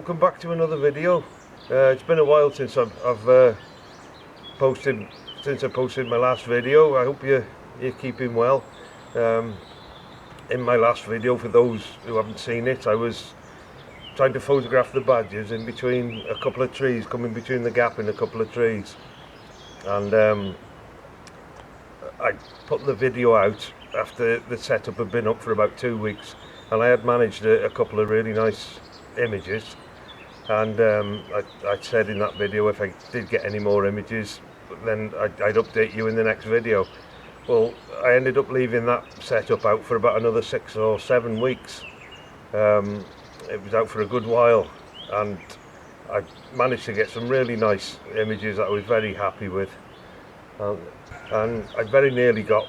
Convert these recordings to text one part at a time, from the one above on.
welcome back to another video. It's been a while since I've posted my last video. I hope you're keeping well. In my last video, for those who haven't seen it, I was trying to photograph the badgers in between a couple of trees, coming between the gap in a couple of trees, and I put the video out after the setup had been up for about 2 weeks, and I had managed a couple of really nice images, and I said in that video if I did get any more images then I'd update you in the next video. Well, I ended up leaving that setup out for about another 6 or 7 weeks. It was out for a good while, and I managed to get some really nice images that I was very happy with, and I very nearly got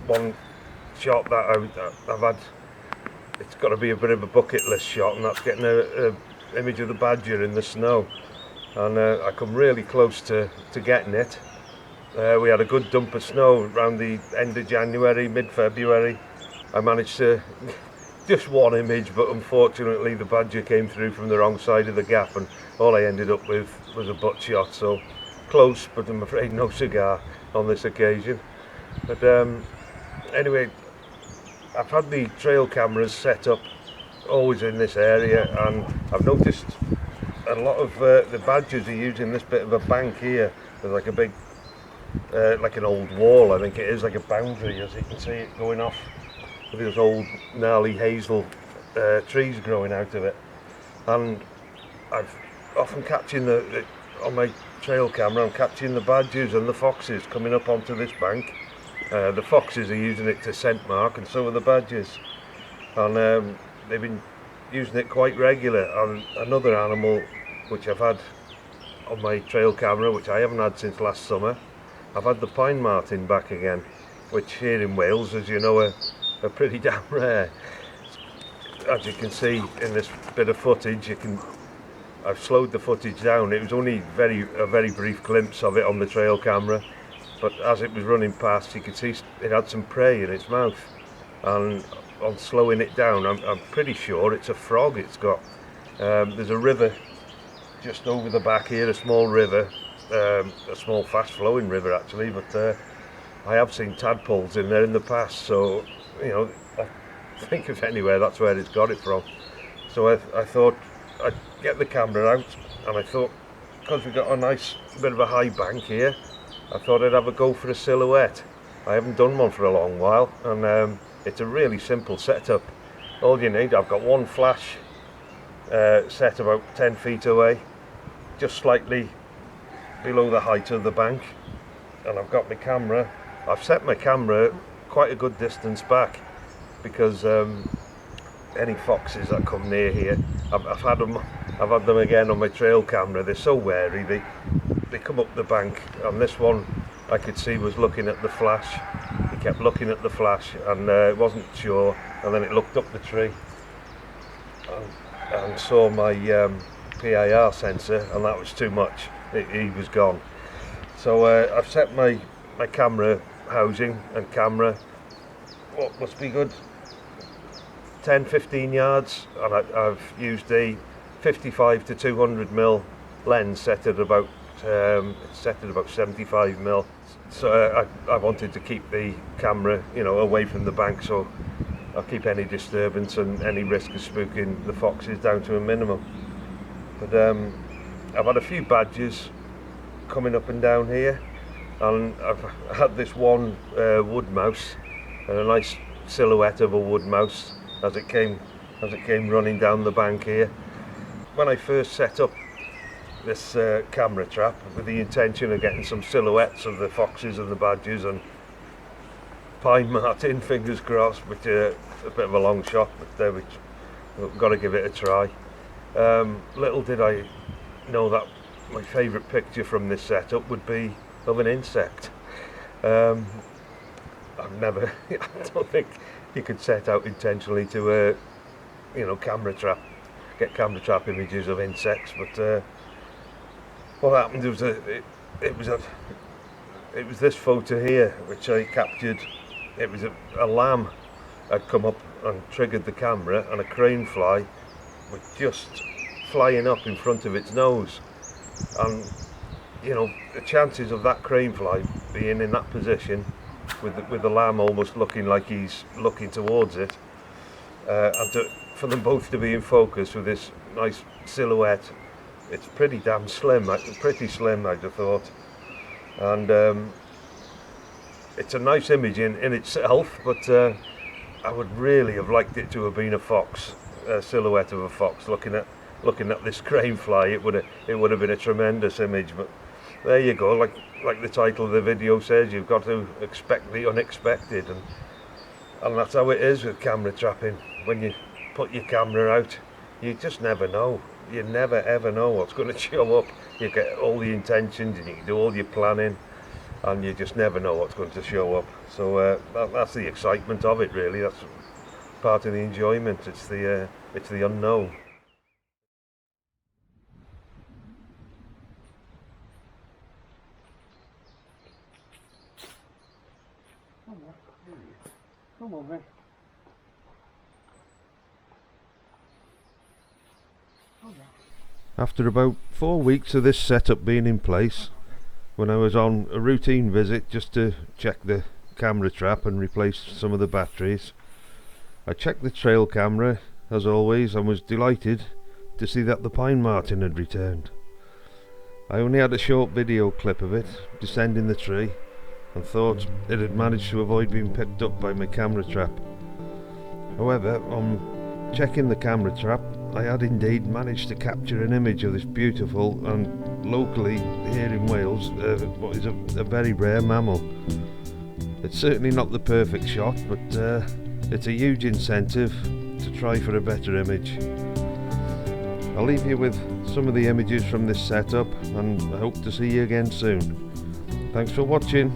one shot that I've had. It's got to be a bit of a bucket list shot, and that's getting a image of the badger in the snow, and I come really close to getting it. We had a good dump of snow around the end of January, mid-February. I managed to just one image, but unfortunately the badger came through from the wrong side of the gap, and all I ended up with was a butt shot. So close, but I'm afraid no cigar on this occasion. But anyway, I've had the trail cameras set up always in this area, and I've noticed a lot of the badgers are using this bit of a bank here. There's like a big, like an old wall, I think it is, like a boundary, as you can see it going off with those old gnarly hazel trees growing out of it. And I've often catching on my trail camera, I'm catching the badgers and the foxes coming up onto this bank. The foxes are using it to scent mark, and so are the badgers, and they've been using it quite regular. And another animal which I've had on my trail camera, which I haven't had since last summer, I've had the pine marten back again, which here in Wales, as you know, are pretty damn rare. As you can see in this bit of footage, I've slowed the footage down. It was only a very brief glimpse of it on the trail camera, but as it was running past, you could see it had some prey in its mouth, and on slowing it down, I'm pretty sure it's a frog it's got. There's a river just over the back here, a small river, a small fast flowing river actually, but I have seen tadpoles in there in the past, so you know, I think if anywhere that's where it's got it from. So I thought I'd get the camera out, and I thought, because we've got a nice bit of a high bank here, I thought I'd have a go for a silhouette. I haven't done one for a long while, and it's a really simple setup. All you need, I've got one flash set about 10 feet away, just slightly below the height of the bank, and I've got my camera. I've set my camera quite a good distance back, because any foxes that come near here, I've had them again on my trail camera. They're so wary, they come up the bank, and this one I could see was looking at the flash. He kept looking at the flash, and it wasn't sure, and then it looked up the tree and saw my PIR sensor, and that was too much. He was gone. So I've set my camera housing and camera, what must be good 10-15 yards, and I've used a 55 to 200mm lens set at about 75mm. So I wanted to keep the camera, you know, away from the bank, so I'll keep any disturbance and any risk of spooking the foxes down to a minimum. But I've had a few badgers coming up and down here, and I've had this one wood mouse, and a nice silhouette of a wood mouse as it came running down the bank here. When I first set up this camera trap with the intention of getting some silhouettes of the foxes and the badgers and pine marten, fingers crossed, which a bit of a long shot, but we've got to give it a try. Little did I know that my favourite picture from this setup would be of an insect. I don't think you could set out intentionally to get camera trap images of insects, but what happened was it was this photo here which I captured. It was a lamb had come up and triggered the camera, and a crane fly were just flying up in front of its nose, and you know, the chances of that crane fly being in that position with the lamb almost looking like he's looking towards it, and for them both to be in focus with this nice silhouette, it's pretty damn slim, pretty slim I'd have thought. And it's a nice image in itself, but I would really have liked it to have been a fox, a silhouette of a fox looking at this crane fly. It would have been a tremendous image. But there you go, like the title of the video says, you've got to expect the unexpected, and that's how it is with camera trapping. When you put your camera out, you just never know. You never ever know what's going to show up. You get all the intentions and you can do all your planning, and you just never know what's going to show up. So that's the excitement of it, really. That's part of the enjoyment. It's the unknown. Come on, man. After about 4 weeks of this setup being in place, when I was on a routine visit just to check the camera trap and replace some of the batteries, I checked the trail camera as always and was delighted to see that the pine marten had returned. I only had a short video clip of it descending the tree and thought it had managed to avoid being picked up by my camera trap. However, on checking the camera trap, I had indeed managed to capture an image of this beautiful and locally here in Wales what is a very rare mammal. It's certainly not the perfect shot, but it's a huge incentive to try for a better image. I'll leave you with some of the images from this setup, and I hope to see you again soon. Thanks for watching.